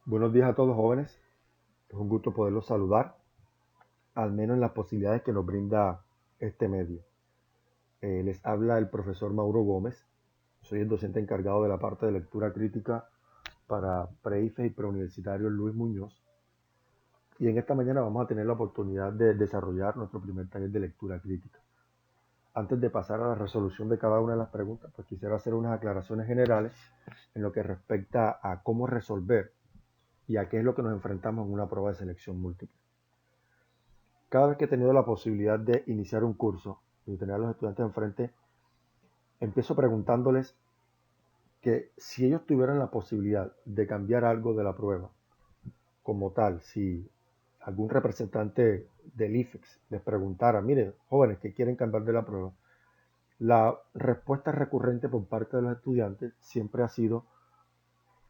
Buenos días a todos jóvenes, es un gusto poderlos saludar, al menos en las posibilidades que nos brinda este medio. Les habla el profesor Mauro Gómez, soy el docente encargado de la parte de lectura crítica para PreIFES y preuniversitario Luis Muñoz. Y en esta mañana vamos a tener la oportunidad de desarrollar nuestro primer taller de lectura crítica. Antes de pasar a la resolución de cada una de las preguntas, pues quisiera hacer unas aclaraciones generales en lo que respecta a cómo resolver y a qué es lo que nos enfrentamos en una prueba de selección múltiple. Cada vez que he tenido la posibilidad de iniciar un curso y tener a los estudiantes enfrente, empiezo preguntándoles que si ellos tuvieran la posibilidad de cambiar algo de la prueba, como tal, si algún representante del IFEX les preguntara, miren, jóvenes que quieren cambiar de la prueba, la respuesta recurrente por parte de los estudiantes siempre ha sido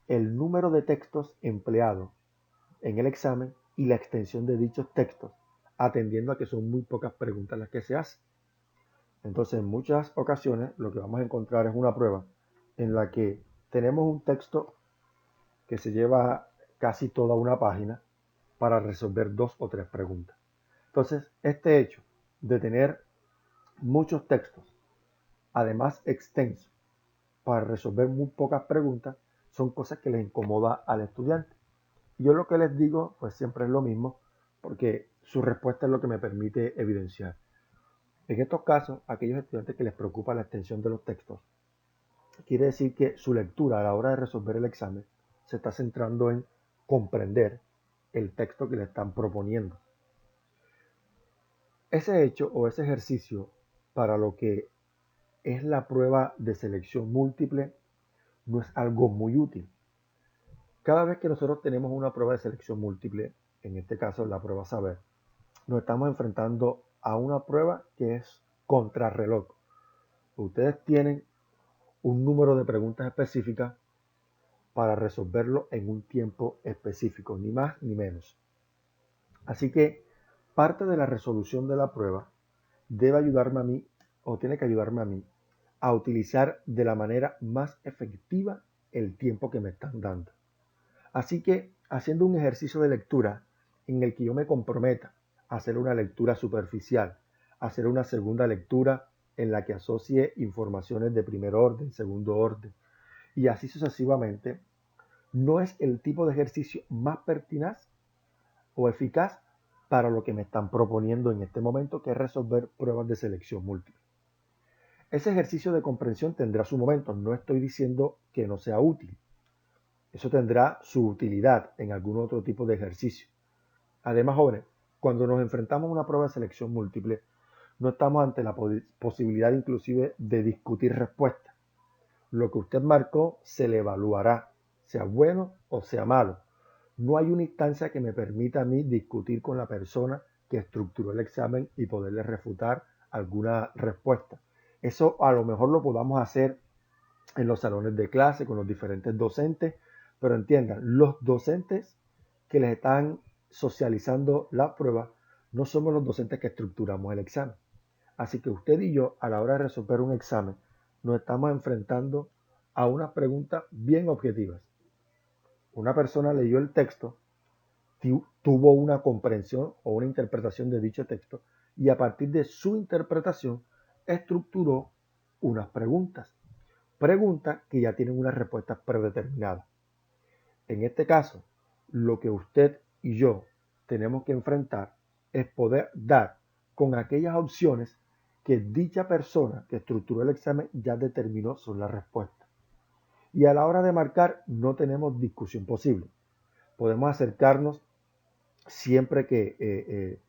el número de textos empleados en el examen y la extensión de dichos textos, atendiendo a que son muy pocas preguntas las que se hacen. Entonces, en muchas ocasiones lo que vamos a encontrar es una prueba en la que tenemos un texto que se lleva casi toda una página para resolver dos o tres preguntas. Entonces, este hecho de tener muchos textos, además extensos, para resolver muy pocas preguntas, son cosas que les incomoda al estudiante. Y yo lo que les digo, pues siempre es lo mismo, porque su respuesta es lo que me permite evidenciar. En estos casos, aquellos estudiantes que les preocupa la extensión de los textos, quiere decir que su lectura a la hora de resolver el examen se está centrando en comprender el texto que le están proponiendo. Ese hecho o ese ejercicio para lo que es la prueba de selección múltiple no es algo muy útil. Cada vez que nosotros tenemos una prueba de selección múltiple, en este caso la prueba saber, nos estamos enfrentando a una prueba que es contrarreloj. Ustedes tienen un número de preguntas específicas para resolverlo en un tiempo específico, ni más ni menos. Así que parte de la resolución de la prueba debe ayudarme a mí, o tiene que ayudarme a mí, a utilizar de la manera más efectiva el tiempo que me están dando. Así que haciendo un ejercicio de lectura en el que yo me comprometa a hacer una lectura superficial, a hacer una segunda lectura en la que asocie informaciones de primer orden, segundo orden, y así sucesivamente, no es el tipo de ejercicio más pertinaz o eficaz para lo que me están proponiendo en este momento, que es resolver pruebas de selección múltiple. Ese ejercicio de comprensión tendrá su momento, no estoy diciendo que no sea útil, eso tendrá su utilidad en algún otro tipo de ejercicio. Además, jóvenes, cuando nos enfrentamos a una prueba de selección múltiple, no estamos ante la posibilidad inclusive de discutir respuestas. Lo que usted marcó se le evaluará, sea bueno o sea malo. No hay una instancia que me permita a mí discutir con la persona que estructuró el examen y poderle refutar alguna respuesta. Eso a lo mejor lo podamos hacer en los salones de clase con los diferentes docentes, pero entiendan, los docentes que les están socializando la prueba no somos los docentes que estructuramos el examen. Así que usted y yo, a la hora de resolver un examen, nos estamos enfrentando a unas preguntas bien objetivas. Una persona leyó el texto, tuvo una comprensión o una interpretación de dicho texto y a partir de su interpretación estructuró unas preguntas. Preguntas que ya tienen unas respuestas predeterminadas. En este caso, lo que usted y yo tenemos que enfrentar es poder dar con aquellas opciones que dicha persona que estructuró el examen ya determinó son las respuestas. Y a la hora de marcar no tenemos discusión posible. Podemos acercarnos siempre que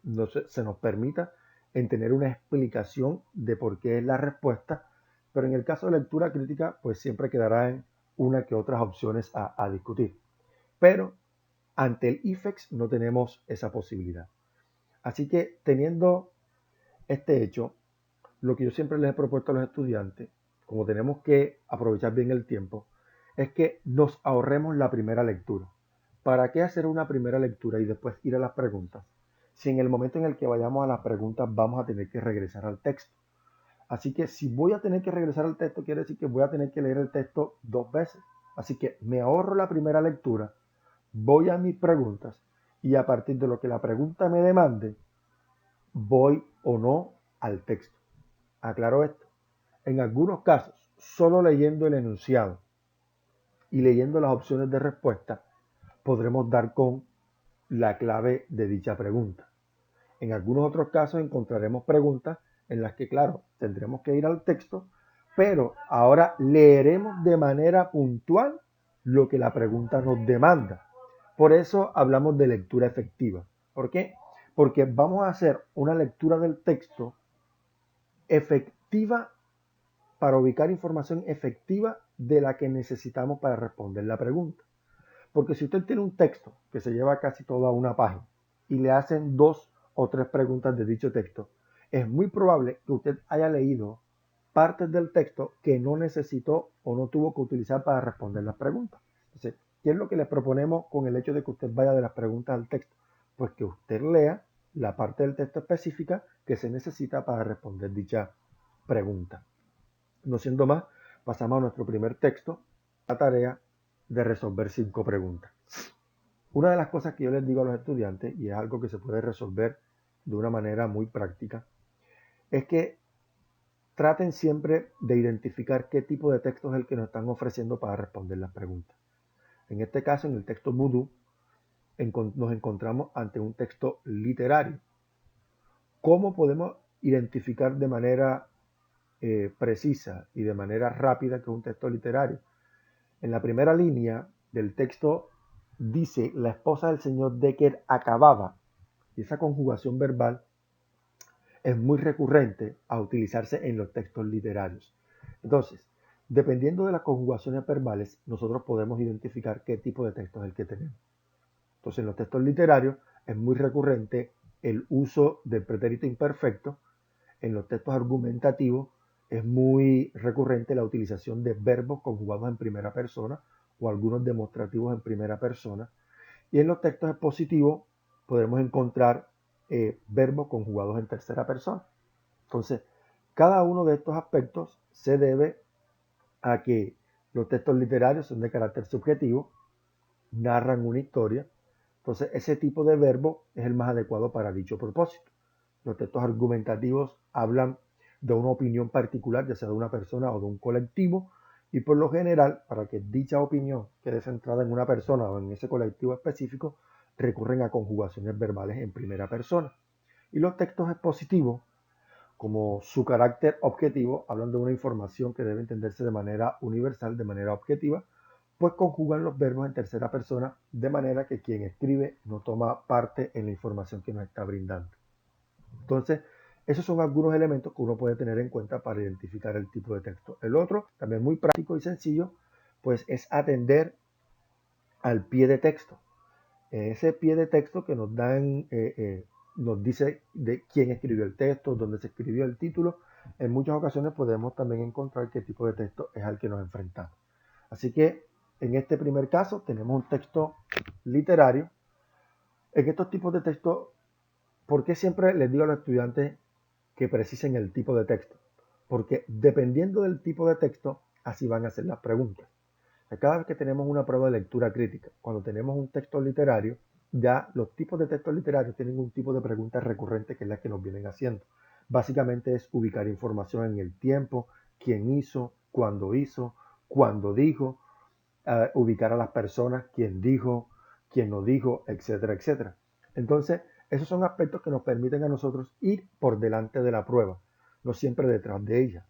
se nos permita en tener una explicación de por qué es la respuesta, pero en el caso de lectura crítica, pues siempre quedará en una que otras opciones a discutir. Pero ante el IFEX no tenemos esa posibilidad. Así que teniendo este hecho, lo que yo siempre les he propuesto a los estudiantes, como tenemos que aprovechar bien el tiempo, es que nos ahorremos la primera lectura. ¿Para qué hacer una primera lectura y después ir a las preguntas? Si en el momento en el que vayamos a las preguntas vamos a tener que regresar al texto. Así que si voy a tener que regresar al texto, quiere decir que voy a tener que leer el texto dos veces. Así que me ahorro la primera lectura, voy a mis preguntas y a partir de lo que la pregunta me demande, voy o no al texto. Aclaro esto. En algunos casos, solo leyendo el enunciado y leyendo las opciones de respuesta, podremos dar con la clave de dicha pregunta. En algunos otros casos encontraremos preguntas en las que, claro, tendremos que ir al texto, pero ahora leeremos de manera puntual lo que la pregunta nos demanda. Por eso hablamos de lectura efectiva. ¿Por qué? Porque vamos a hacer una lectura del texto efectiva para ubicar información efectiva de la que necesitamos para responder la pregunta. Porque si usted tiene un texto que se lleva casi toda una página y le hacen 2 o 3 preguntas de dicho texto, es muy probable que usted haya leído partes del texto que no necesitó o no tuvo que utilizar para responder las preguntas. Entonces, ¿qué es lo que le proponemos con el hecho de que usted vaya de las preguntas al texto? Pues que usted lea la parte del texto específica que se necesita para responder dicha pregunta. No siendo más, pasamos a nuestro primer texto, la tarea de resolver 5 preguntas. Una de las cosas que yo les digo a los estudiantes, y es algo que se puede resolver de una manera muy práctica, es que traten siempre de identificar qué tipo de texto es el que nos están ofreciendo para responder las preguntas. En este caso, en el texto Voodoo, nos encontramos ante un texto literario. ¿Cómo podemos identificar de manera precisa y de manera rápida que es un texto literario? En la primera línea del texto dice la esposa del señor Decker acababa, y esa conjugación verbal es muy recurrente a utilizarse en los textos literarios. Entonces, dependiendo de las conjugaciones verbales, nosotros podemos identificar qué tipo de texto es el que tenemos. Entonces, en los textos literarios es muy recurrente el uso del pretérito imperfecto. En los textos argumentativos es muy recurrente la utilización de verbos conjugados en primera persona o algunos demostrativos en primera persona. Y en los textos expositivos podemos encontrar verbos conjugados en tercera persona. Entonces, cada uno de estos aspectos se debe a que los textos literarios son de carácter subjetivo, narran una historia. Entonces, ese tipo de verbo es el más adecuado para dicho propósito. Los textos argumentativos hablan de una opinión particular, ya sea de una persona o de un colectivo, y por lo general, para que dicha opinión quede centrada en una persona o en ese colectivo específico, recurren a conjugaciones verbales en primera persona. Y los textos expositivos, como su carácter objetivo, hablan de una información que debe entenderse de manera universal, de manera objetiva, pues conjugan los verbos en tercera persona, de manera que quien escribe no toma parte en la información que nos está brindando. Entonces, esos son algunos elementos que uno puede tener en cuenta para identificar el tipo de texto. El otro, también muy práctico y sencillo, pues es atender al pie de texto. Ese pie de texto que nos dice de quién escribió el texto, dónde se escribió el título. En muchas ocasiones podemos también encontrar qué tipo de texto es al que nos enfrentamos. Así que en este primer caso tenemos un texto literario. En estos tipos de texto, ¿por qué siempre les digo a los estudiantes que precisen el tipo de texto? Porque dependiendo del tipo de texto, así van a ser las preguntas. Cada vez que tenemos una prueba de lectura crítica, cuando tenemos un texto literario, ya los tipos de textos literarios tienen un tipo de pregunta recurrente que es la que nos vienen haciendo. Básicamente es ubicar información en el tiempo, quién hizo, cuándo dijo, ubicar a las personas, quién dijo, quién no dijo, etcétera, etcétera. Entonces, esos son aspectos que nos permiten a nosotros ir por delante de la prueba, no siempre detrás de ella.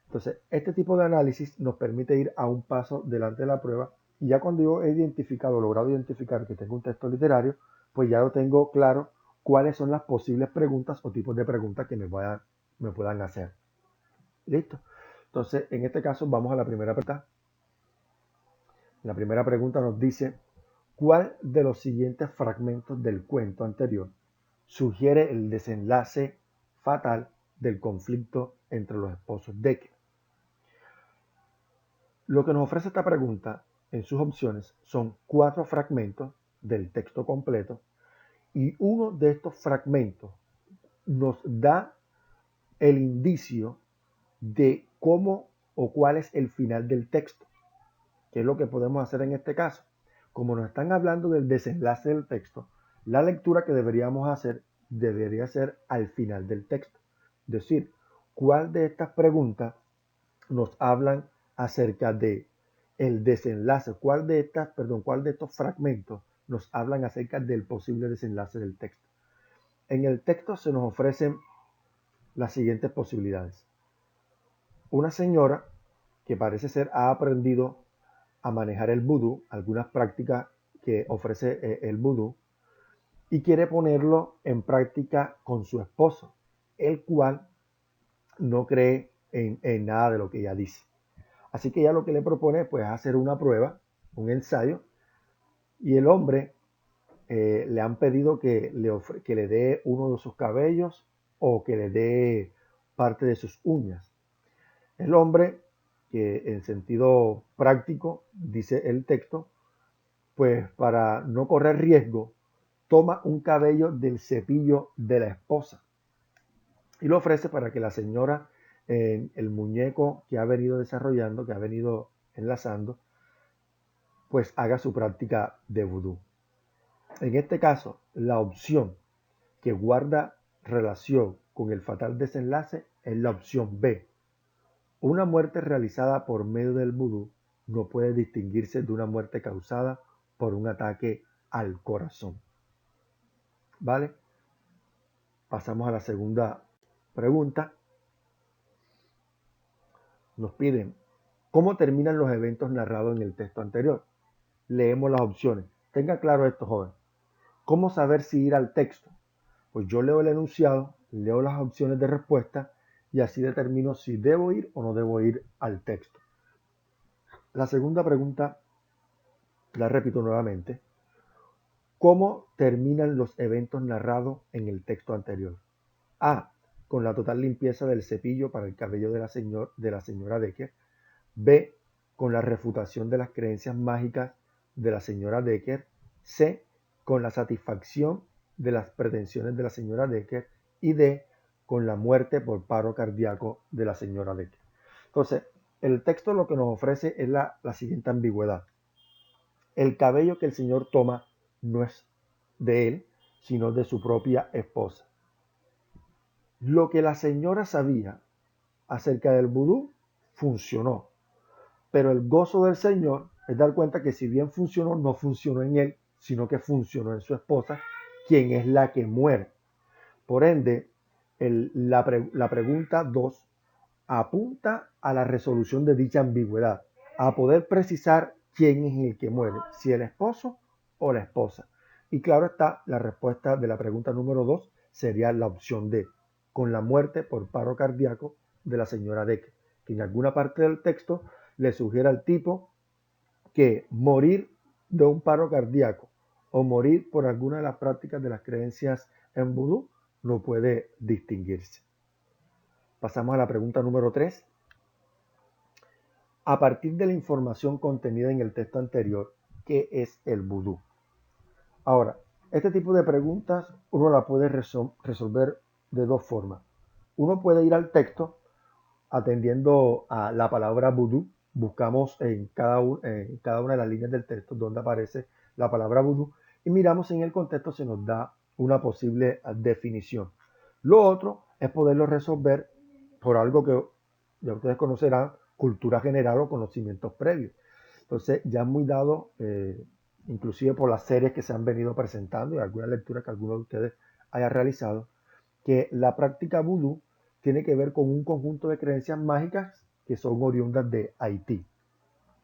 Entonces, este tipo de análisis nos permite ir a un paso delante de la prueba y ya cuando yo he logrado identificar que tengo un texto literario, pues ya lo tengo claro cuáles son las posibles preguntas o tipos de preguntas que me puedan hacer. ¿Listo? Entonces, en este caso vamos a la primera pregunta. La primera pregunta nos dice, ¿cuál de los siguientes fragmentos del cuento anterior sugiere el desenlace fatal del conflicto entre los esposos Decker? Lo que nos ofrece esta pregunta en sus opciones son 4 fragmentos del texto completo y uno de estos fragmentos nos da el indicio de cómo o cuál es el final del texto. ¿Qué es lo que podemos hacer en este caso? como nos están hablando del desenlace del texto, la lectura que deberíamos hacer debería ser al final del texto. Es decir, ¿cuál de estas preguntas nos hablan acerca de el desenlace? ¿Cuál de estos fragmentos nos hablan acerca del posible desenlace del texto? En el texto se nos ofrecen las siguientes posibilidades. Una señora que parece ser ha aprendido a manejar el vudú, algunas prácticas que ofrece el vudú, y quiere ponerlo en práctica con su esposo, el cual no cree en nada de lo que ella dice. Así que ella lo que le propone pues, es hacer una prueba, un ensayo, y el hombre le han pedido que le dé uno de sus cabellos o que le dé parte de sus uñas. El hombre, que en sentido práctico, dice el texto, pues para no correr riesgo, toma un cabello del cepillo de la esposa y lo ofrece para que la señora, el muñeco que ha venido desarrollando, que ha venido enlazando, pues haga su práctica de vudú. En este caso, la opción que guarda relación con el fatal desenlace es la opción B. Una muerte realizada por medio del vudú no puede distinguirse de una muerte causada por un ataque al corazón. ¿Vale? Pasamos a la segunda pregunta. Nos piden, ¿cómo terminan los eventos narrados en el texto anterior? Leemos las opciones. Tenga claro esto, joven. ¿Cómo saber si ir al texto? Pues yo leo el enunciado, leo las opciones de respuesta y así determino si debo ir o no debo ir al texto. La segunda pregunta, la repito nuevamente. ¿Cómo terminan los eventos narrados en el texto anterior? A. Con la total limpieza del cepillo para el cabello de la señora Decker. B. Con la refutación de las creencias mágicas de la señora Decker. C. Con la satisfacción de las pretensiones de la señora Decker. Y D. Con la muerte por paro cardíaco de la señora Decker. Entonces, el texto lo que nos ofrece es la siguiente ambigüedad. El cabello que el Señor toma no es de él, sino de su propia esposa. Lo que la señora sabía acerca del vudú funcionó, pero el gozo del Señor es dar cuenta que si bien funcionó, no funcionó en él, sino que funcionó en su esposa, quien es la que muere. Por ende, la pregunta 2 apunta a la resolución de dicha ambigüedad, a poder precisar quién es el que muere, si el esposo o la esposa. Y claro está, la respuesta de la pregunta número 2 sería la opción D, con la muerte por paro cardíaco de la señora Decker, que en alguna parte del texto le sugiere al tipo que morir de un paro cardíaco o morir por alguna de las prácticas de las creencias en vudú no puede distinguirse. Pasamos a la pregunta número 3. A partir de la información contenida en el texto anterior, ¿qué es el vudú? Ahora, este tipo de preguntas uno la puede resolver de dos formas. Uno puede ir al texto atendiendo a la palabra vudú. Buscamos en cada una de las líneas del texto donde aparece la palabra vudú y miramos si en el contexto se nos da una posible definición. Lo otro es poderlo resolver por algo que ya ustedes conocerán, cultura general o conocimientos previos. Entonces ya es muy dado, inclusive por las series que se han venido presentando y algunas lecturas que algunos de ustedes haya realizado, que la práctica vudú tiene que ver con un conjunto de creencias mágicas que son oriundas de Haití.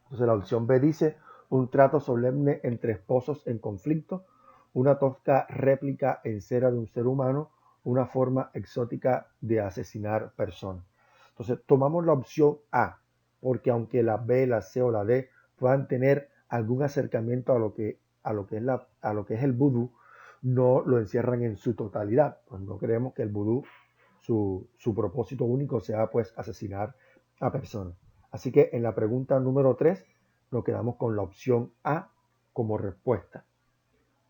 Entonces la opción B dice un trato solemne entre esposos en conflicto, una tosca réplica en cera de un ser humano, una forma exótica de asesinar personas. Entonces tomamos la opción A, porque aunque la B, la C o la D puedan tener algún acercamiento a lo que es el vudú, no lo encierran en su totalidad. Pues no creemos que el vudú, su propósito único sea pues asesinar a personas. Así que en la pregunta número 3 nos quedamos con la opción A como respuesta.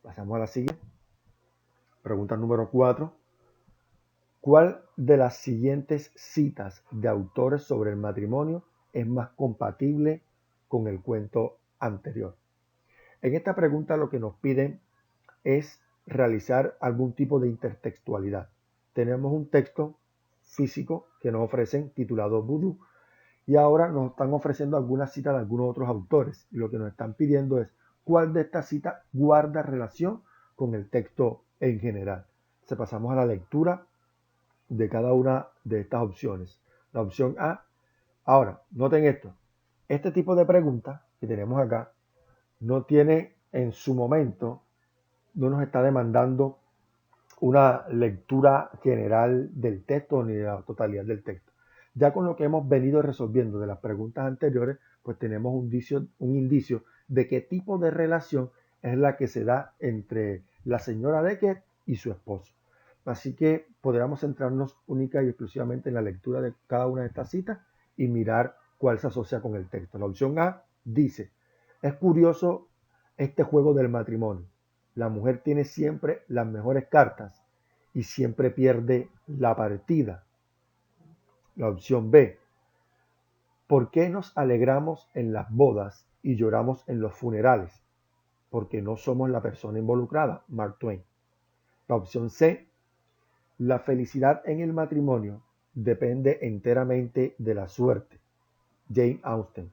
Pasamos a la siguiente. Pregunta número 4. ¿Cuál de las siguientes citas de autores sobre el matrimonio es más compatible con el cuento anterior? En esta pregunta lo que nos piden es realizar algún tipo de intertextualidad. Tenemos un texto físico que nos ofrecen titulado Vudú y ahora nos están ofreciendo algunas citas de algunos otros autores. Y lo que nos están pidiendo es cuál de estas citas guarda relación con el texto en general. Se pasamos a la lectura de cada una de estas opciones. La opción A. Ahora, noten esto. Este tipo de preguntas que tenemos acá no tiene en su momento, no nos está demandando una lectura general del texto ni de la totalidad del texto. Ya con lo que hemos venido resolviendo de las preguntas anteriores, pues tenemos un indicio de qué tipo de relación es la que se da entre la señora Decker y su esposo. Así que podríamos centrarnos única y exclusivamente en la lectura de cada una de estas citas y mirar cuál se asocia con el texto. La opción A dice, es curioso este juego del matrimonio. La mujer tiene siempre las mejores cartas y siempre pierde la partida. La opción B, ¿por qué nos alegramos en las bodas y lloramos en los funerales? Porque no somos la persona involucrada, Mark Twain. La opción C, la felicidad en el matrimonio depende enteramente de la suerte, Jane Austen.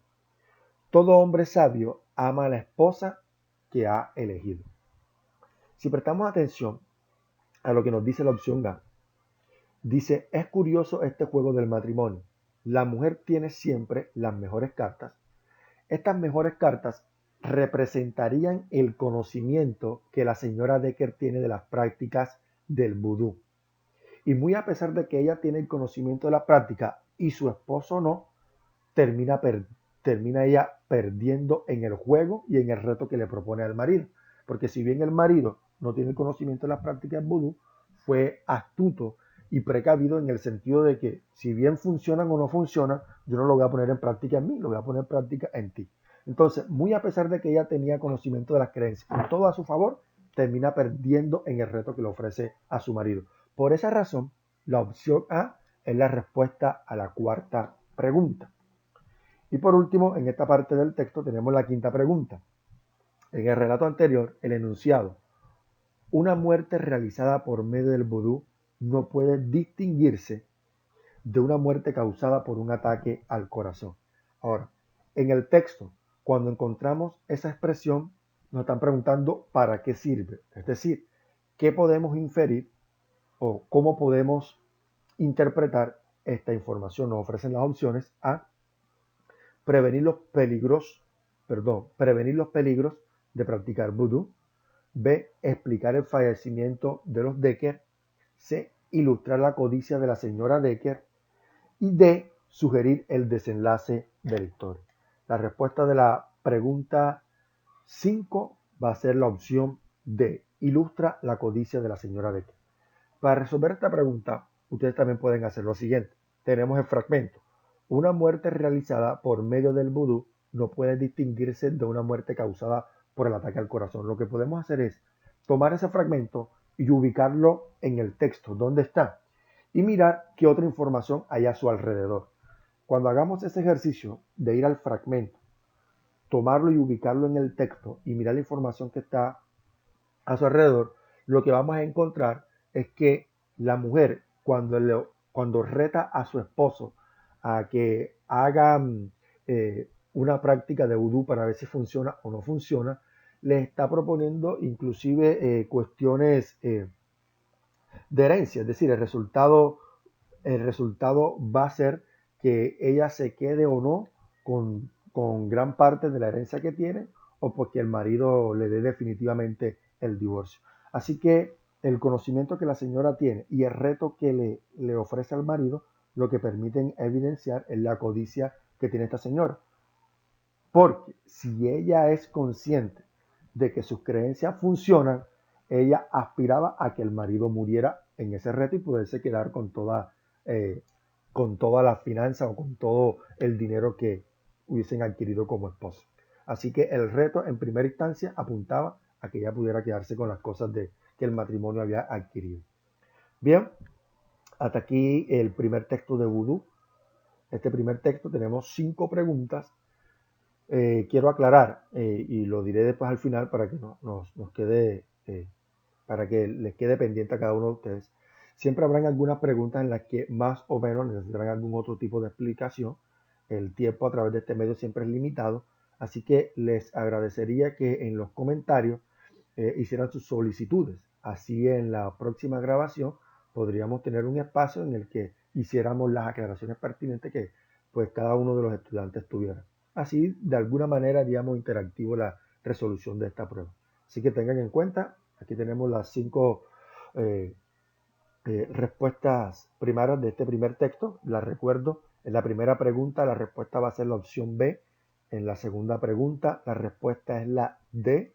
Todo hombre sabio ama a la esposa que ha elegido. Si prestamos atención a lo que nos dice la opción A, dice, es curioso este juego del matrimonio. La mujer tiene siempre las mejores cartas. Estas mejores cartas representarían el conocimiento que la señora Decker tiene de las prácticas del vudú. Y muy a pesar de que ella tiene el conocimiento de la práctica y su esposo no, termina, termina ella perdiendo en el juego y en el reto que le propone al marido. Porque si bien el marido no tiene el conocimiento de las prácticas vudú, fue astuto y precavido en el sentido de que si bien funcionan o no funcionan, yo no lo voy a poner en práctica en mí, lo voy a poner en práctica en ti. Entonces, muy a pesar de que ella tenía conocimiento de las creencias y todo a su favor, termina perdiendo en el reto que le ofrece a su marido. Por esa razón, la opción A es la respuesta a la cuarta pregunta. Y por último, en esta parte del texto tenemos la quinta pregunta. En el relato anterior, el enunciado, una muerte realizada por medio del vudú no puede distinguirse de una muerte causada por un ataque al corazón. Ahora, en el texto, cuando encontramos esa expresión, nos están preguntando para qué sirve. Es decir, qué podemos inferir o cómo podemos interpretar esta información. Nos ofrecen las opciones A, prevenir los peligros de practicar vudú. B, explicar el fallecimiento de los Decker. C, ilustrar la codicia de la señora Decker. Y D, sugerir el desenlace de la historia. La respuesta de la pregunta 5 va a ser la opción D, ilustra la codicia de la señora Decker. Para resolver esta pregunta, ustedes también pueden hacer lo siguiente. Tenemos el fragmento. Una muerte realizada por medio del vudú no puede distinguirse de una muerte causada por el ataque al corazón. Lo que podemos hacer es tomar ese fragmento y ubicarlo en el texto, ¿dónde está? Y mirar qué otra información hay a su alrededor. Cuando hagamos ese ejercicio de ir al fragmento, tomarlo y ubicarlo en el texto y mirar la información que está a su alrededor, lo que vamos a encontrar es que la mujer, cuando reta a su esposo a que haga una práctica de vudú para ver si funciona o no funciona, le está proponiendo inclusive cuestiones de herencia, es decir, el resultado va a ser que ella se quede o no con gran parte de la herencia que tiene o porque el marido le dé definitivamente el divorcio. Así que el conocimiento que la señora tiene y el reto que le ofrece al marido lo que permiten evidenciar es la codicia que tiene esta señora. Porque si ella es consciente de que sus creencias funcionan, ella aspiraba a que el marido muriera en ese reto y poderse quedar con toda la finanza o con todo el dinero que hubiesen adquirido como esposo. Así que el reto en primera instancia apuntaba a que ella pudiera quedarse con las cosas que el matrimonio había adquirido. Bien, hasta aquí el primer texto de Vudú. Este primer texto tenemos 5 preguntas quiero aclarar, y lo diré después al final para que nos quede, para que les quede pendiente a cada uno de ustedes. Siempre habrán algunas preguntas en las que más o menos necesitarán algún otro tipo de explicación. El tiempo a través de este medio siempre es limitado, así que les agradecería que en los comentarios hicieran sus solicitudes. Así en la próxima grabación podríamos tener un espacio en el que hiciéramos las aclaraciones pertinentes que pues cada uno de los estudiantes tuviera. Así de alguna manera haríamos interactivo la resolución de esta prueba. Así que tengan en cuenta, aquí tenemos las 5 eh, respuestas primarias de este primer texto. Las recuerdo, en la primera pregunta la respuesta va a ser la opción B, en la segunda pregunta la respuesta es la D,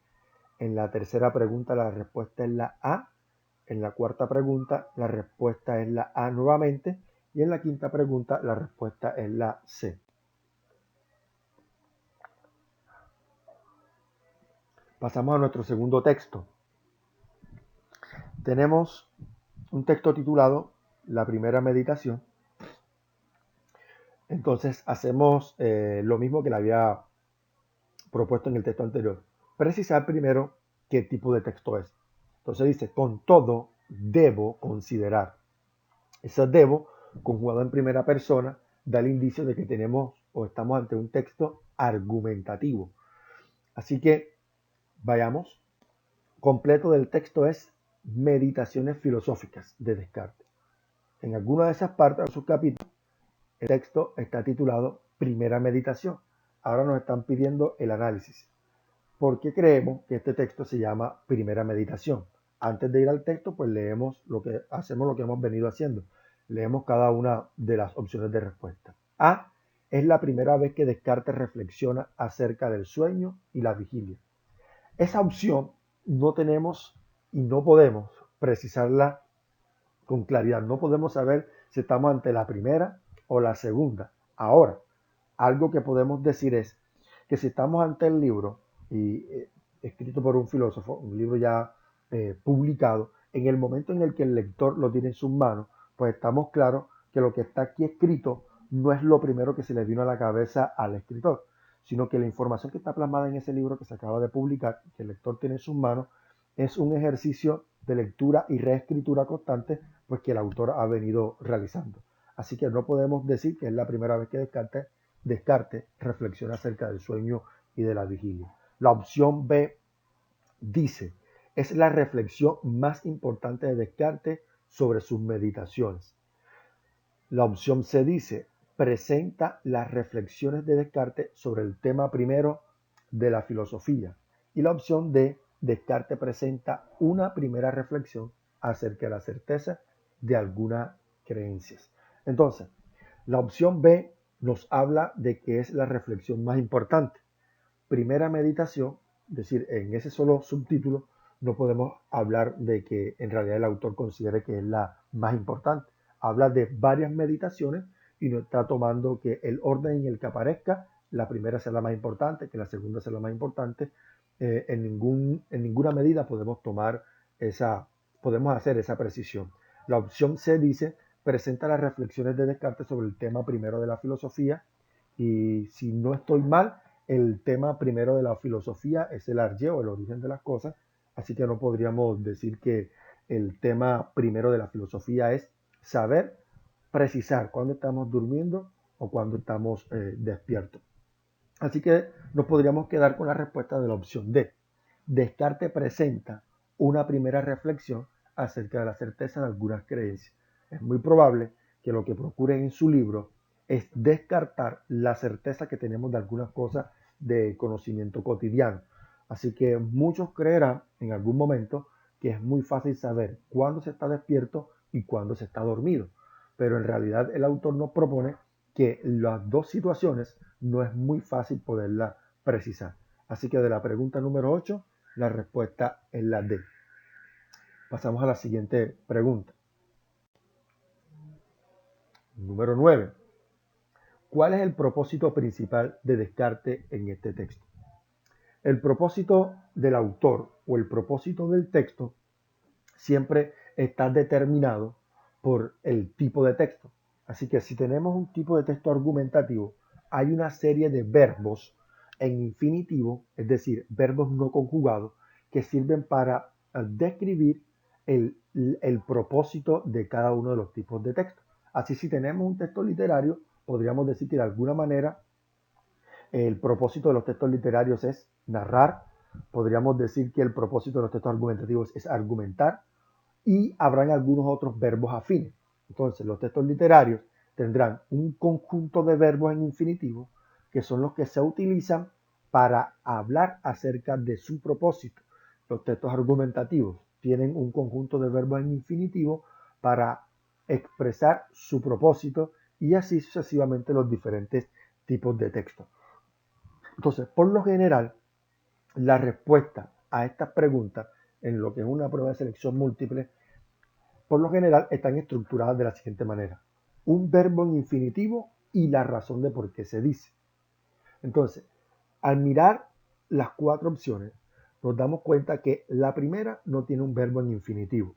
en la tercera pregunta la respuesta es la A, en la cuarta pregunta la respuesta es la A nuevamente y en la quinta pregunta la respuesta es la C. Pasamos a nuestro segundo texto. Tenemos un texto titulado La primera meditación. Entonces hacemos lo mismo que le había propuesto en el texto anterior. Precisar primero qué tipo de texto es. Entonces dice, con todo debo considerar. Ese debo, conjugado en primera persona, da el indicio de que tenemos o estamos ante un texto argumentativo. Así que vayamos. Completo del texto es Meditaciones filosóficas de Descartes. En alguna de esas partes de sus capítulos, el texto está titulado Primera meditación. Ahora nos están pidiendo el análisis. ¿Por qué creemos que este texto se llama Primera meditación? Antes de ir al texto, pues leemos hacemos lo que hemos venido haciendo. Leemos cada una de las opciones de respuesta. A es la primera vez que Descartes reflexiona acerca del sueño y la vigilia. Esa opción no tenemos y no podemos precisarla con claridad. No podemos saber si estamos ante la primera o la segunda. Ahora, algo que podemos decir es que si estamos ante el libro y escrito por un filósofo, un libro ya publicado, en el momento en el que el lector lo tiene en sus manos, pues estamos claros que lo que está aquí escrito no es lo primero que se le vino a la cabeza al escritor, sino que la información que está plasmada en ese libro que se acaba de publicar, que el lector tiene en sus manos, es un ejercicio de lectura y reescritura constante, pues que el autor ha venido realizando. Así que no podemos decir que es la primera vez que Descartes reflexiona acerca del sueño y de la vigilia. La opción B dice, es la reflexión más importante de Descartes sobre sus meditaciones. La opción C dice, presenta las reflexiones de Descartes sobre el tema primero de la filosofía. Y la opción D, Descartes presenta una primera reflexión acerca de la certeza de algunas creencias. Entonces, la opción B nos habla de que es la reflexión más importante. Primera meditación, es decir, en ese solo subtítulo no podemos hablar de que en realidad el autor considere que es la más importante. Habla de varias meditaciones y no está tomando que el orden en el que aparezca, la primera sea la más importante, que la segunda sea la más importante. En ninguna medida podemos hacer esa precisión. La opción C dice, presenta las reflexiones de Descartes sobre el tema primero de la filosofía y si no estoy mal, el tema primero de la filosofía es el arjeo, el origen de las cosas, así que no podríamos decir que el tema primero de la filosofía es saber precisar cuándo estamos durmiendo o cuándo estamos despiertos. Así que nos podríamos quedar con la respuesta de la opción D. Descartes presenta una primera reflexión acerca de la certeza de algunas creencias. Es muy probable que lo que procure en su libro es descartar la certeza que tenemos de algunas cosas de conocimiento cotidiano. Así que muchos creerán en algún momento que es muy fácil saber cuándo se está despierto y cuándo se está dormido. Pero en realidad el autor nos propone que las dos situaciones no es muy fácil poderla precisar. Así que de la pregunta número 8, la respuesta es la D. Pasamos a la siguiente pregunta. Número 9. ¿Cuál es el propósito principal de Descartes en este texto? El propósito del autor o el propósito del texto siempre está determinado por el tipo de texto. Así que si tenemos un tipo de texto argumentativo, hay una serie de verbos en infinitivo, es decir, verbos no conjugados, que sirven para describir el propósito de cada uno de los tipos de texto. Así, si tenemos un texto literario, podríamos decir que de alguna manera el propósito de los textos literarios es narrar, podríamos decir que el propósito de los textos argumentativos es argumentar, y habrán algunos otros verbos afines. Entonces, los textos literarios tendrán un conjunto de verbos en infinitivo que son los que se utilizan para hablar acerca de su propósito. Los textos argumentativos tienen un conjunto de verbos en infinitivo para expresar su propósito, y así sucesivamente los diferentes tipos de texto. Entonces, por lo general, la respuesta a estas preguntas en lo que es una prueba de selección múltiple, por lo general están estructuradas de la siguiente manera: un verbo en infinitivo y la razón de por qué se dice. Entonces, al mirar las cuatro opciones, nos damos cuenta que la primera no tiene un verbo en infinitivo.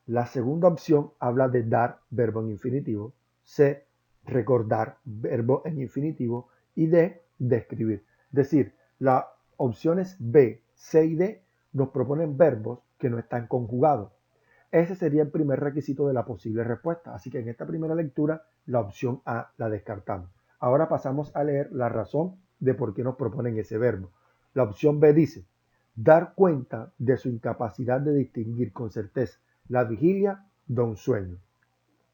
La segunda opción habla de dar, verbo en infinitivo; C, recordar, verbo en infinitivo; y D, describir. Es decir, las opciones B, C y D nos proponen verbos que no están conjugados. Ese sería el primer requisito de la posible respuesta. Así que en esta primera lectura, la opción A la descartamos. Ahora pasamos a leer la razón de por qué nos proponen ese verbo. La opción B dice: dar cuenta de su incapacidad de distinguir con certeza la vigilia de un sueño.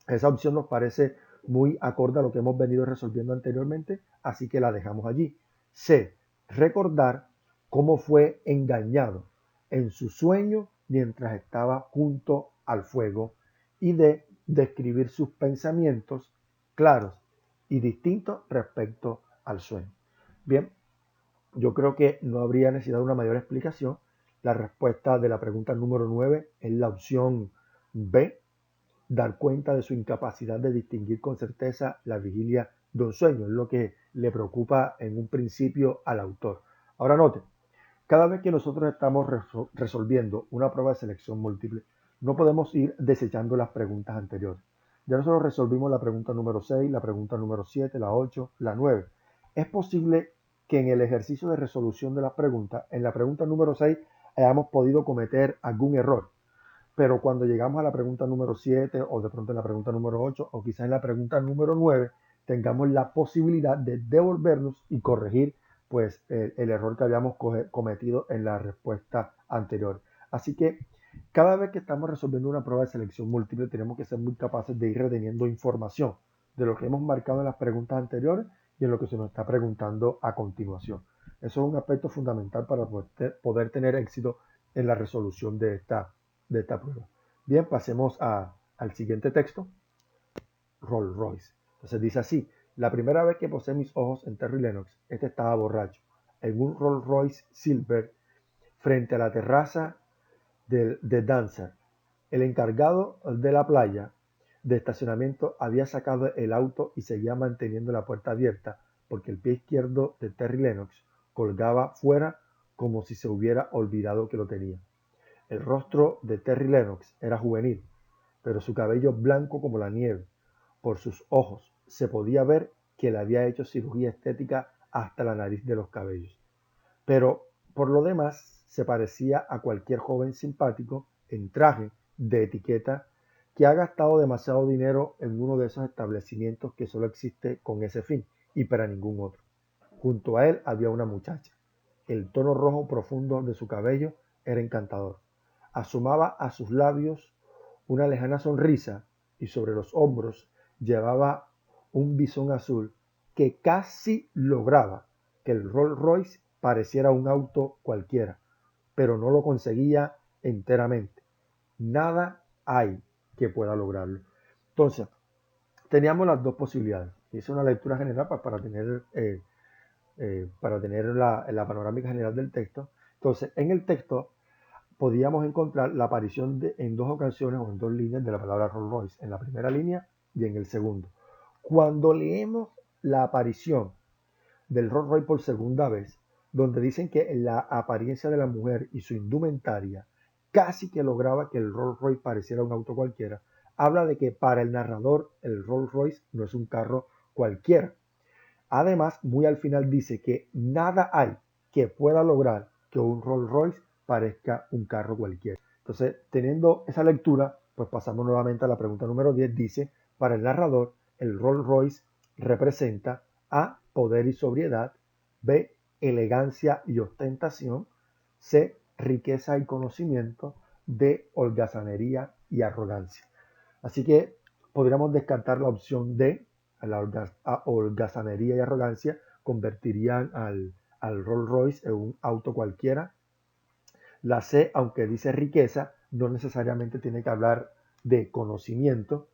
Esa opción nos parece muy acorde a lo que hemos venido resolviendo anteriormente, así que la dejamos allí. C, recordar cómo fue engañado en su sueño mientras estaba junto al fuego. Y D, describir sus pensamientos claros y distintos respecto al sueño. Bien, yo creo que no habría necesidad de una mayor explicación. La respuesta de la pregunta número 9 es la opción B, dar cuenta de su incapacidad de distinguir con certeza la vigilia de un sueño. Es lo que le preocupa en un principio al autor. Ahora note, cada vez que nosotros estamos resolviendo una prueba de selección múltiple, no podemos ir desechando las preguntas anteriores. Ya nosotros resolvimos la pregunta número 6, la pregunta número 7, la 8, la 9. Es posible que en el ejercicio de resolución de las preguntas, en la pregunta número 6, hayamos podido cometer algún error. Pero cuando llegamos a la pregunta número 7, o de pronto en la pregunta número 8, o quizás en la pregunta número 9, tengamos la posibilidad de devolvernos y corregir pues el error que habíamos cometido en la respuesta anterior. Así que cada vez que estamos resolviendo una prueba de selección múltiple, tenemos que ser muy capaces de ir reteniendo información de lo que hemos marcado en las preguntas anteriores y en lo que se nos está preguntando a continuación. Eso es un aspecto fundamental para poder tener éxito en la resolución de esta prueba. Bien, pasemos al siguiente texto. Rolls Royce. Entonces dice así: la primera vez que posé mis ojos en Terry Lennox, este estaba borracho, en un Rolls Royce Silver, frente a la terraza de Dancer. El encargado de la playa de estacionamiento había sacado el auto y seguía manteniendo la puerta abierta porque el pie izquierdo de Terry Lennox colgaba fuera como si se hubiera olvidado que lo tenía. El rostro de Terry Lennox era juvenil, pero su cabello blanco como la nieve. Por sus ojos se podía ver que le había hecho cirugía estética hasta la nariz de los cabellos. Pero por lo demás se parecía a cualquier joven simpático en traje de etiqueta que ha gastado demasiado dinero en uno de esos establecimientos que solo existe con ese fin y para ningún otro. Junto a él había una muchacha. El tono rojo profundo de su cabello era encantador. Asomaba a sus labios una lejana sonrisa y sobre los hombros llevaba un bisón azul que casi lograba que el Rolls Royce pareciera un auto cualquiera, pero no lo conseguía enteramente. Nada hay que pueda lograrlo. Entonces, teníamos las dos posibilidades. Hice una lectura general para tener la panorámica general del texto. Entonces, en el texto podíamos encontrar la aparición en dos ocasiones o en dos líneas de la palabra Rolls Royce, en la primera línea y en el segundo. Cuando leemos la aparición del Rolls Royce por segunda vez, donde dicen que la apariencia de la mujer y su indumentaria casi que lograba que el Rolls Royce pareciera un auto cualquiera, habla de que para el narrador el Rolls Royce no es un carro cualquiera. Además, muy al final dice que nada hay que pueda lograr que un Rolls Royce parezca un carro cualquiera. Entonces, teniendo esa lectura, pues pasamos nuevamente a la pregunta número 10. Dice, para el narrador, el Rolls Royce representa A, poder y sobriedad, B, elegancia y ostentación, C, riqueza y conocimiento, D, holgazanería y arrogancia. Así que podríamos descartar la opción D, la holgazanería y arrogancia, convertirían al Rolls Royce en un auto cualquiera. La C, aunque dice riqueza, no necesariamente tiene que hablar de conocimiento.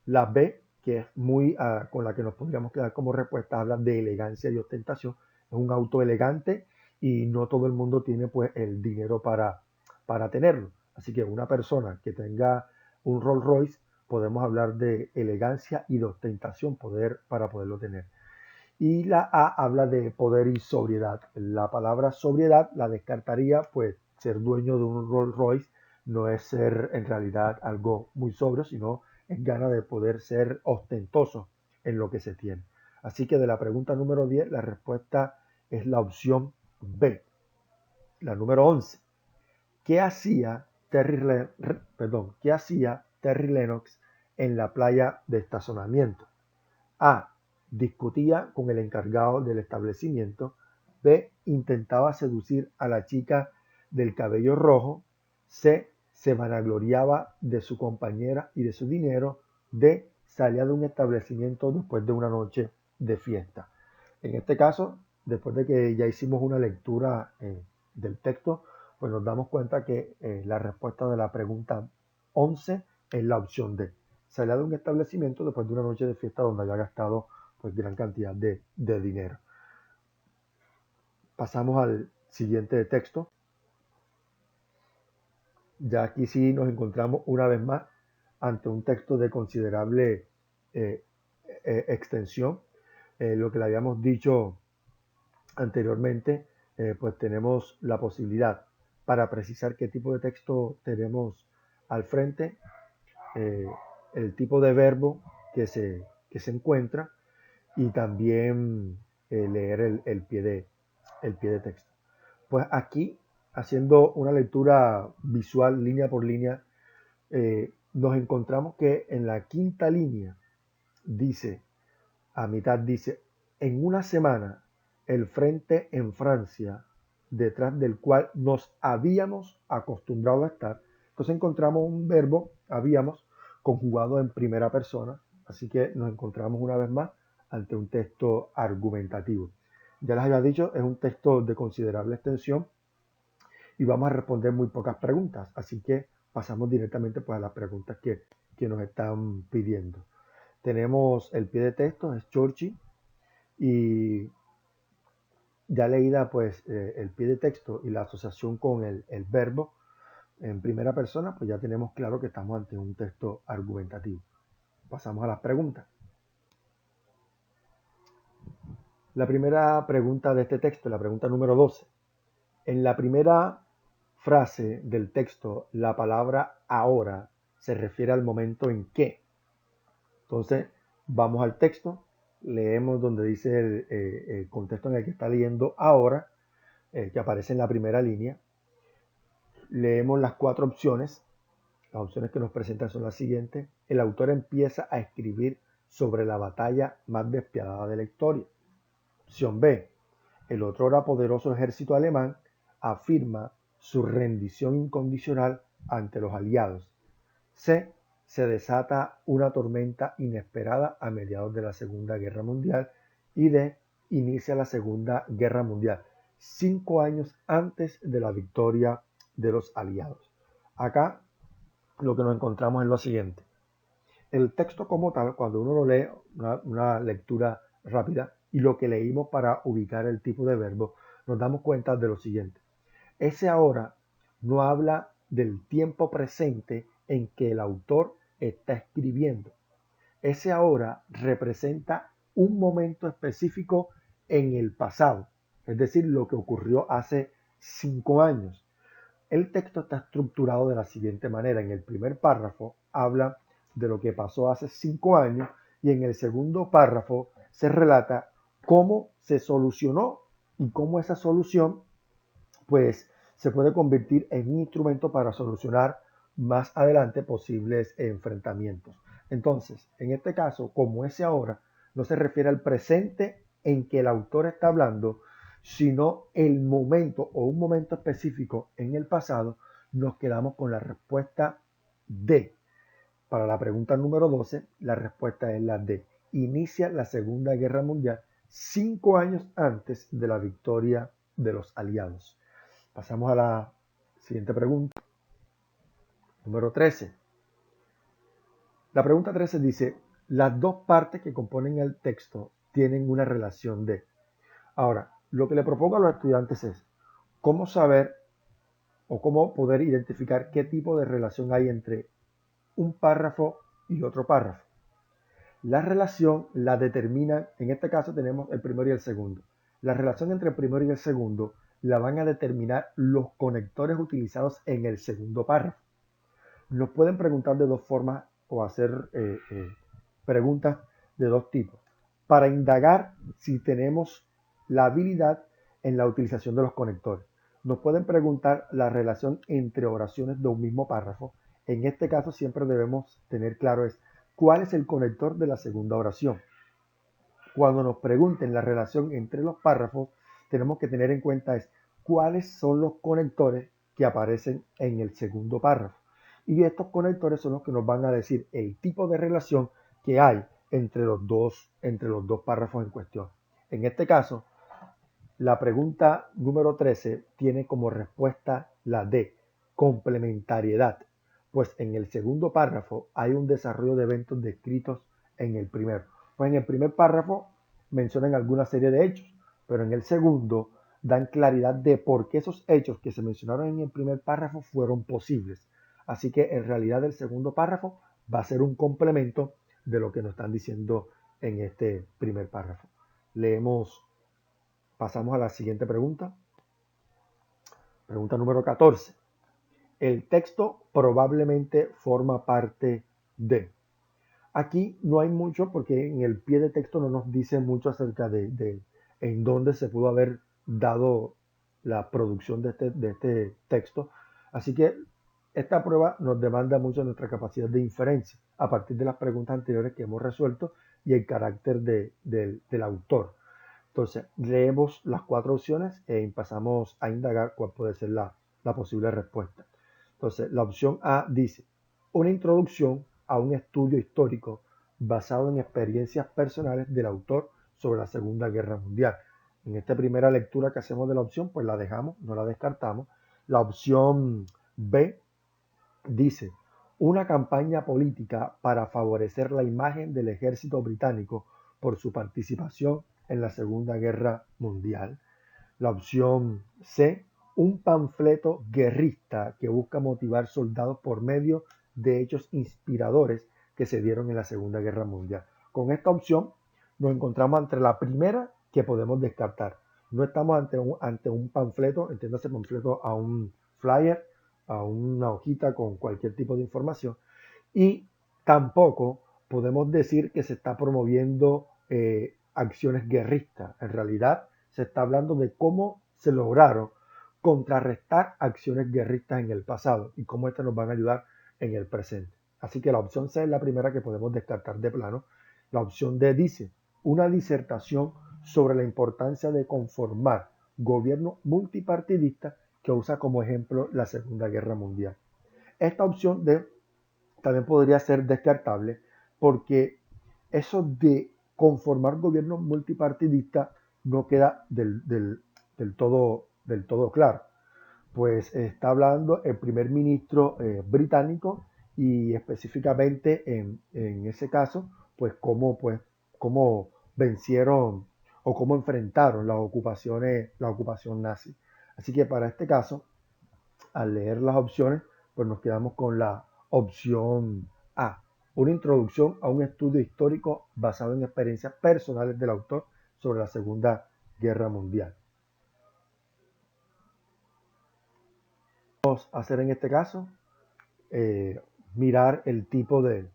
La B, que es muy con la que nos podríamos quedar como respuesta, habla de elegancia y ostentación. Es un auto elegante y no todo el mundo tiene pues el dinero para tenerlo. Así que una persona que tenga un Rolls Royce, podemos hablar de elegancia y de ostentación para poderlo tener. Y la A habla de poder y sobriedad. La palabra sobriedad la descartaría, pues ser dueño de un Rolls Royce no es ser en realidad algo muy sobrio, sino es gana de poder ser ostentoso en lo que se tiene. Así que de la pregunta número 10, la respuesta es la opción B. La número 11. ¿Qué hacía ¿Qué hacía Terry Lennox en la playa de estacionamiento? A. Discutía con el encargado del establecimiento. B. Intentaba seducir a la chica del cabello rojo. C. Se vanagloriaba de su compañera y de su dinero. D. Salía de un establecimiento después de una noche de fiesta. En este caso, después de que ya hicimos una lectura del texto, pues nos damos cuenta que la respuesta de la pregunta 11 es la opción D. Salía de un establecimiento después de una noche de fiesta donde había gastado pues gran cantidad de dinero. Pasamos al siguiente texto. Ya aquí sí nos encontramos una vez más ante un texto de considerable extensión. Lo que le habíamos dicho anteriormente, pues tenemos la posibilidad para precisar qué tipo de texto tenemos al frente, eh, el tipo de verbo que se encuentra y también leer el pie de texto. Pues aquí, haciendo una lectura visual línea por línea, nos encontramos que en la quinta línea dice, a mitad dice, en una semana el frente en Francia, detrás del cual nos habíamos acostumbrado a estar. Entonces encontramos un verbo, habíamos, conjugado en primera persona, así que nos encontramos una vez más ante un texto argumentativo. Ya les había dicho, es un texto de considerable extensión y vamos a responder muy pocas preguntas, así que pasamos directamente pues, a las preguntas que nos están pidiendo. Tenemos el pie de texto, es Churchill, y ya leída pues el pie de texto y la asociación con el verbo en primera persona, pues ya tenemos claro que estamos ante un texto argumentativo. Pasamos a las preguntas. La primera pregunta de este texto, la pregunta número 12. En la primera frase del texto, la palabra ahora se refiere al momento en que. Entonces, vamos al texto, leemos donde dice el contexto en el que está leyendo ahora, que aparece en la primera línea. Leemos las cuatro opciones. Las opciones que nos presentan son las siguientes. El autor empieza a escribir sobre la batalla más despiadada de la historia. Opción B. El otrora poderoso ejército alemán afirma su rendición incondicional ante los aliados. C. Se desata una tormenta inesperada a mediados de la Segunda Guerra Mundial. Y D. Inicia la Segunda Guerra Mundial, 5 años antes de la victoria de los aliados. Acá lo que nos encontramos es lo siguiente. El texto como tal, cuando uno lo lee, una lectura rápida, y lo que leímos para ubicar el tipo de verbo, nos damos cuenta de lo siguiente. Ese ahora no habla del tiempo presente en que el autor está escribiendo. Ese ahora representa un momento específico en el pasado, es decir, lo que ocurrió hace 5 años. El texto está estructurado de la siguiente manera. En el primer párrafo habla de lo que pasó hace 5 años y en el segundo párrafo se relata cómo se solucionó y cómo esa solución pues se puede convertir en un instrumento para solucionar más adelante posibles enfrentamientos. Entonces, en este caso, como ese ahora no se refiere al presente en que el autor está hablando, sino el momento o un momento específico en el pasado, nos quedamos con la respuesta D. Para la pregunta número 12, la respuesta es la D. Inicia la Segunda Guerra Mundial 5 años antes de la victoria de los aliados. Pasamos a la siguiente pregunta, número 13. La pregunta 13 dice, las dos partes que componen el texto tienen una relación de. Ahora, lo que le propongo a los estudiantes es cómo saber o cómo poder identificar qué tipo de relación hay entre un párrafo y otro párrafo. La relación la determina, en este caso tenemos el primero y el segundo. La relación entre el primero y el segundo la van a determinar los conectores utilizados en el segundo párrafo. Nos pueden preguntar de dos formas o hacer preguntas de dos tipos. Para indagar si tenemos la habilidad en la utilización de los conectores. Nos pueden preguntar la relación entre oraciones de un mismo párrafo. En este caso siempre debemos tener claro es cuál es el conector de la segunda oración. Cuando nos pregunten la relación entre los párrafos, tenemos que tener en cuenta es cuáles son los conectores que aparecen en el segundo párrafo. Y estos conectores son los que nos van a decir el tipo de relación que hay entre los dos párrafos en cuestión. En este caso, la pregunta número 13 tiene como respuesta la D, complementariedad, pues en el segundo párrafo hay un desarrollo de eventos descritos en el primero. Pues en el primer párrafo mencionan alguna serie de hechos, pero en el segundo dan claridad de por qué esos hechos que se mencionaron en el primer párrafo fueron posibles. Así que en realidad el segundo párrafo va a ser un complemento de lo que nos están diciendo en este primer párrafo. Pasamos a la siguiente pregunta. Pregunta número 14. El texto probablemente forma parte de. Aquí no hay mucho porque en el pie de texto no nos dice mucho acerca de en dónde se pudo haber dado la producción de este texto. Así que esta prueba nos demanda mucho nuestra capacidad de inferencia a partir de las preguntas anteriores que hemos resuelto y el carácter del autor. Entonces, leemos las cuatro opciones e empezamos a indagar cuál puede ser la posible respuesta. Entonces, la opción A dice, una introducción a un estudio histórico basado en experiencias personales del autor sobre la Segunda Guerra Mundial. En esta primera lectura que hacemos de la opción, pues la dejamos, no la descartamos. La opción B dice, una campaña política para favorecer la imagen del ejército británico por su participación en la Segunda Guerra Mundial. La opción C, un panfleto guerrista que busca motivar soldados por medio de hechos inspiradores que se dieron en la Segunda Guerra Mundial. Con esta opción nos encontramos ante la primera que podemos descartar. No estamos ante un panfleto, entiéndase panfleto a un flyer, a una hojita con cualquier tipo de información, y tampoco podemos decir que se está promoviendo acciones guerristas. En realidad se está hablando de cómo se lograron contrarrestar acciones guerristas en el pasado y cómo estas nos van a ayudar en el presente. Así que la opción C es la primera que podemos descartar de plano. La opción D dice una disertación sobre la importancia de conformar gobierno multipartidista que usa como ejemplo la Segunda Guerra Mundial. Esta opción D también podría ser descartable porque eso de conformar gobiernos multipartidistas no queda del todo claro. Pues está hablando el primer ministro británico y específicamente en ese caso, pues cómo vencieron o cómo enfrentaron la ocupación nazi. Así que para este caso, al leer las opciones, pues nos quedamos con la opción A, una introducción a un estudio histórico basado en experiencias personales del autor sobre la Segunda Guerra Mundial. Vamos a hacer en este caso, mirar el tipo de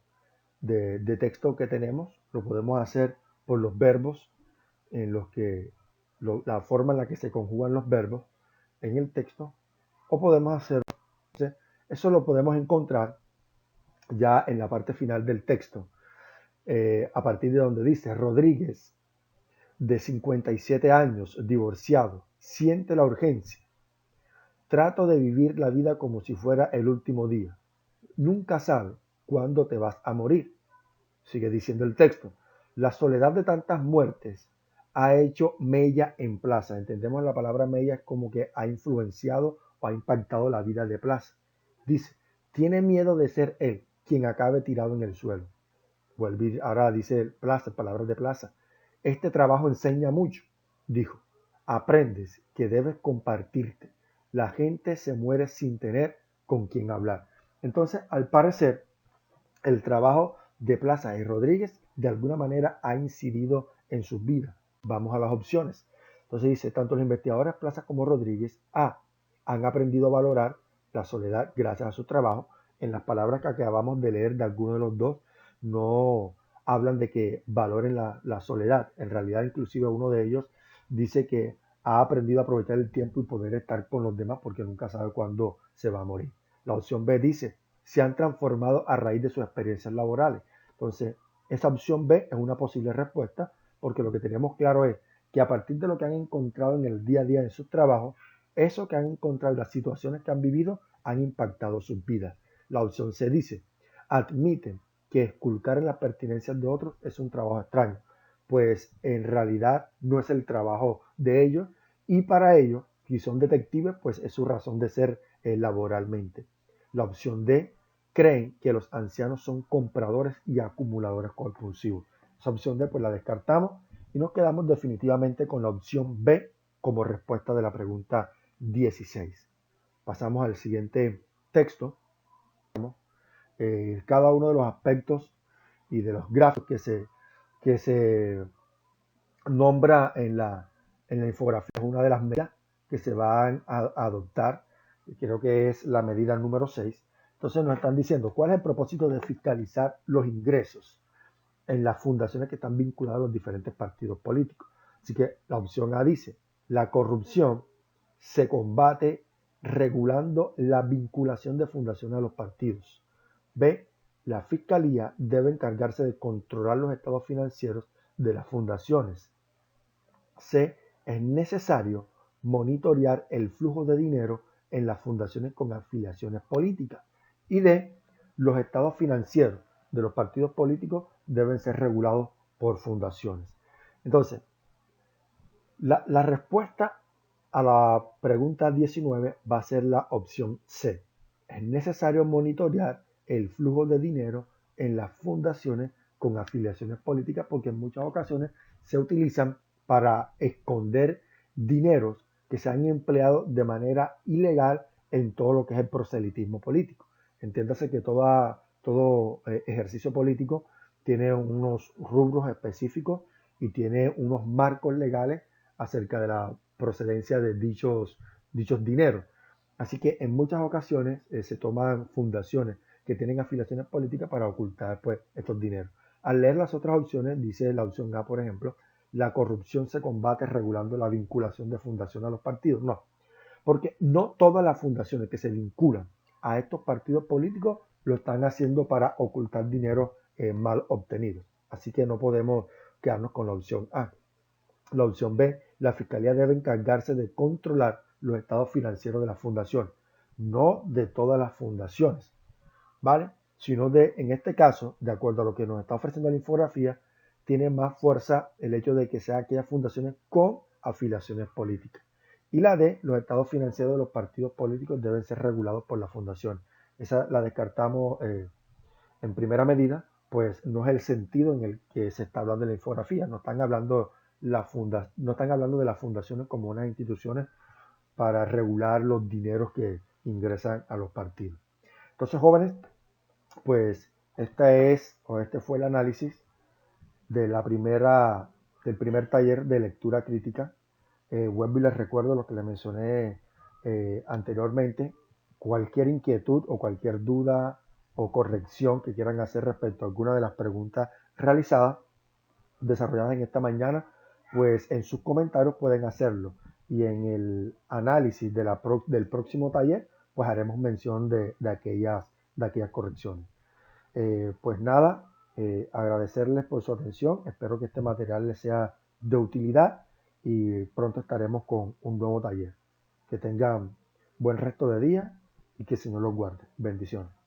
texto que tenemos, lo podemos hacer por los verbos, en los que la forma en la que se conjugan los verbos en el texto, o podemos hacer, eso lo podemos encontrar ya en la parte final del texto, a partir de donde dice: Rodríguez, de 57 años, divorciado, siente la urgencia. Trato de vivir la vida como si fuera el último día. Nunca sabe cuándo te vas a morir. Sigue diciendo el texto: la soledad de tantas muertes ha hecho mella en Plaza. Entendemos la palabra mella es como que ha influenciado o ha impactado la vida de Plaza. Dice: tiene miedo de ser él quien acabe tirado en el suelo. Vuelve, ahora dice Plaza, palabras de Plaza: este trabajo enseña mucho. Dijo: aprendes que debes compartirte. La gente se muere sin tener con quien hablar. Entonces, al parecer, el trabajo de Plaza y Rodríguez de alguna manera ha incidido en sus vidas. Vamos a las opciones. Entonces dice: tanto los investigadores Plaza como Rodríguez han aprendido a valorar la soledad gracias a su trabajo. En las palabras que acabamos de leer de alguno de los dos, no hablan de que valoren la soledad. En realidad, inclusive uno de ellos dice que ha aprendido a aprovechar el tiempo y poder estar con los demás porque nunca sabe cuándo se va a morir. La opción B dice: se han transformado a raíz de sus experiencias laborales. Entonces, esa opción B es una posible respuesta, porque lo que tenemos claro es que a partir de lo que han encontrado en el día a día en sus trabajos, eso que han encontrado, las situaciones que han vivido, han impactado sus vidas. La opción C dice: admiten que esculcar en las pertenencias de otros es un trabajo extraño, pues en realidad no es el trabajo de ellos, y para ellos, si son detectives, pues es su razón de ser laboralmente. La opción D: creen que los ancianos son compradores y acumuladores compulsivos. Esa opción D pues la descartamos y nos quedamos definitivamente con la opción B como respuesta de la pregunta 16. Pasamos al siguiente texto. Cada uno de los aspectos y de los gráficos que se nombra en la infografía es una de las medidas que se van a adoptar. Creo que es la medida número 6. Entonces nos están diciendo cuál es el propósito de fiscalizar los ingresos en las fundaciones que están vinculadas a los diferentes partidos políticos. Así que la opción A dice: la corrupción se combate regulando la vinculación de fundaciones a los partidos. B: la fiscalía debe encargarse de controlar los estados financieros de las fundaciones. C: es necesario monitorear el flujo de dinero en las fundaciones con afiliaciones políticas. Y D: los estados financieros de los partidos políticos deben ser regulados por fundaciones. Entonces, la respuesta a la pregunta 19 va a ser la opción C. Es necesario monitorear el flujo de dinero en las fundaciones con afiliaciones políticas, porque en muchas ocasiones se utilizan para esconder dineros que se han empleado de manera ilegal en todo lo que es el proselitismo político. Entiéndase que todo ejercicio político tiene unos rubros específicos y tiene unos marcos legales acerca de la procedencia de dichos dineros. Así que en muchas ocasiones se toman fundaciones que tienen afiliaciones políticas para ocultar pues, estos dineros. Al leer las otras opciones, dice la opción A, por ejemplo: la corrupción se combate regulando la vinculación de fundaciones a los partidos. No, porque no todas las fundaciones que se vinculan a estos partidos políticos lo están haciendo para ocultar dinero mal obtenido. Así que no podemos quedarnos con la opción A. La opción B: la Fiscalía debe encargarse de controlar los estados financieros de la fundación, no de todas las fundaciones, ¿vale? Sino en este caso, de acuerdo a lo que nos está ofreciendo la infografía, tiene más fuerza el hecho de que sean aquellas fundaciones con afiliaciones políticas. Y la D: los estados financieros de los partidos políticos deben ser regulados por la fundación. Esa la descartamos en primera medida, pues no es el sentido en el que se está hablando de la infografía. No están hablando, no están hablando de las fundaciones como unas instituciones para regular los dineros que ingresan a los partidos. Entonces, jóvenes, pues este fue el análisis de del primer taller de lectura crítica. Vuelvo y les recuerdo lo que les mencioné anteriormente. Cualquier inquietud o cualquier duda o corrección que quieran hacer respecto a alguna de las preguntas realizadas, desarrolladas en esta mañana, pues en sus comentarios pueden hacerlo. Y en el análisis del próximo taller, pues haremos mención de aquellas correcciones. Pues nada, agradecerles por su atención. Espero que este material les sea de utilidad y pronto estaremos con un nuevo taller. Que tengan buen resto de día y que el Señor los guarde. Bendiciones.